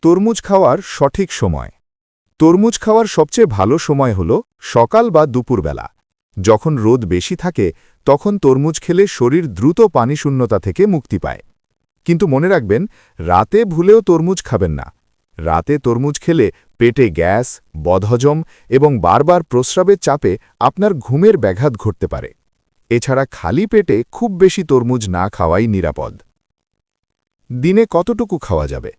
তরমুজ খাওয়ার সঠিক সময়। তরমুজ খাওয়ার সবচেয়ে ভালো সময় হল সকাল বা দুপুরবেলা। যখন রোদ বেশি থাকে তখন তরমুজ খেলে শরীর দ্রুত পানিশূন্যতা থেকে মুক্তি পায়। কিন্তু মনে রাখবেন, রাতে ভুলেও তরমুজ খাবেন না। রাতে তরমুজ খেলে পেটে গ্যাস, বদহজম এবং বারবার প্রস্রাবের চাপে আপনার ঘুমের ব্যাঘাত ঘটতে পারে। এছাড়া খালি পেটে খুব বেশি তরমুজ না খাওয়াই নিরাপদ। দিনে কতটুকু খাওয়া যাবে?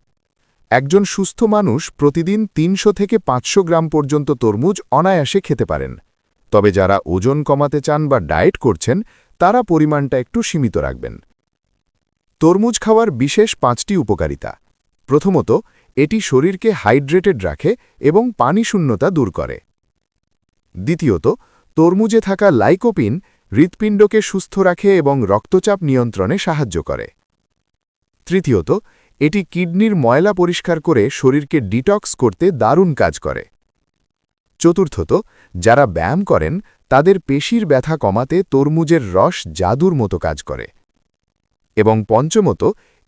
একজন সুস্থ মানুষ প্রতিদিন ৩০০ থেকে ৫০০ গ্রাম পর্যন্ত তরমুজ অনায়াসে খেতে পারেন। তবে যারা ওজন কমাতে চান বা ডায়েট করছেন, তারা পরিমাণটা একটু সীমিত রাখবেন। তরমুজ খাওয়ার বিশেষ ৫টি উপকারিতা। প্রথমত, এটি শরীরকে হাইড্রেটেড রাখে এবং পানিশূন্যতা দূর করে। দ্বিতীয়ত, তরমুজে থাকা লাইকোপিন হৃৎপিণ্ডকে সুস্থ রাখে এবং রক্তচাপ নিয়ন্ত্রণে সাহায্য করে। তৃতীয়ত, এটি কিডনির ময়লা পরিষ্কার করে শরীরকে ডিটক্স করতে দারুণ কাজ করে। চতুর্থত, যারা ব্যায়াম করেন তাদের পেশির ব্যথা কমাতে তরমুজের রস জাদুর মতো কাজ করে। এবং পঞ্চমত,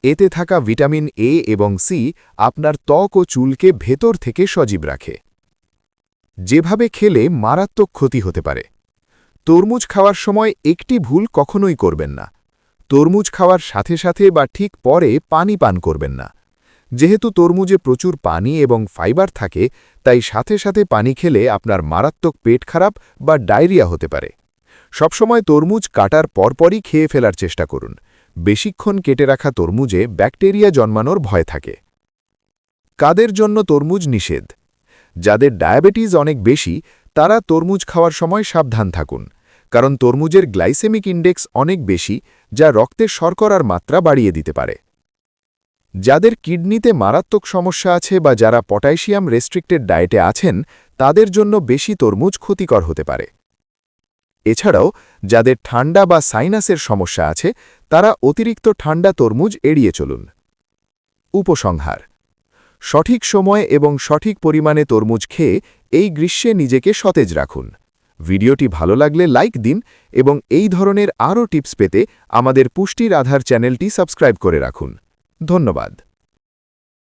এতে থাকা ভিটামিন এ এবং সি আপনার ত্বক ও চুলকে ভেতর থেকে সজীব রাখে। যেভাবে খেলে মারাত্মক ক্ষতি হতে পারে। তরমুজ খাওয়ার সময় একটি ভুল কখনোই করবেন না। তরমুজ খাওয়ার সাথে সাথে বা ঠিক পরে পানি পান করবেন না। যেহেতু তরমুজে প্রচুর পানি এবং ফাইবার থাকে, তাই সাথে সাথে পানি খেলে আপনার মারাত্মক পেট খারাপ বা ডায়রিয়া হতে পারে। সবসময় তরমুজ কাটার পরপরই খেয়ে ফেলার চেষ্টা করুন। বেশিক্ষণ কেটে রাখা তরমুজে ব্যাকটেরিয়া জন্মানোর ভয় থাকে। কাদের জন্য তরমুজ নিষেধ? যাদের ডায়াবেটিস অনেক বেশি, তারা তরমুজ খাওয়ার সময় সাবধান থাকুন, কারণ তরমুজের গ্লাইসেমিক ইন্ডেক্স অনেক বেশি, যা রক্তে শর্করার মাত্রা বাড়িয়ে দিতে পারে। যাদের কিডনিতে মারাত্মক সমস্যা আছে বা যারা পটাশিয়াম রেস্ট্রিক্টেড ডায়েটে আছেন, তাদের জন্য বেশি তরমুজ ক্ষতিকর হতে পারে। এছাড়াও যাদের ঠান্ডা বা সাইনাসের সমস্যা আছে, তারা অতিরিক্ত ঠান্ডা তরমুজ এড়িয়ে চলুন। উপসংহার: সঠিক সময় এবং সঠিক পরিমাণে তরমুজ খেয়ে এই গ্রীষ্মে নিজেকে সতেজ রাখুন। ভিডিওটি ভালো লাগলে লাইক দিন এবং এই ধরনের আরও টিপস পেতে আমাদের পুষ্টির আধার চ্যানেলটি সাবস্ক্রাইব করে রাখুন। ধন্যবাদ।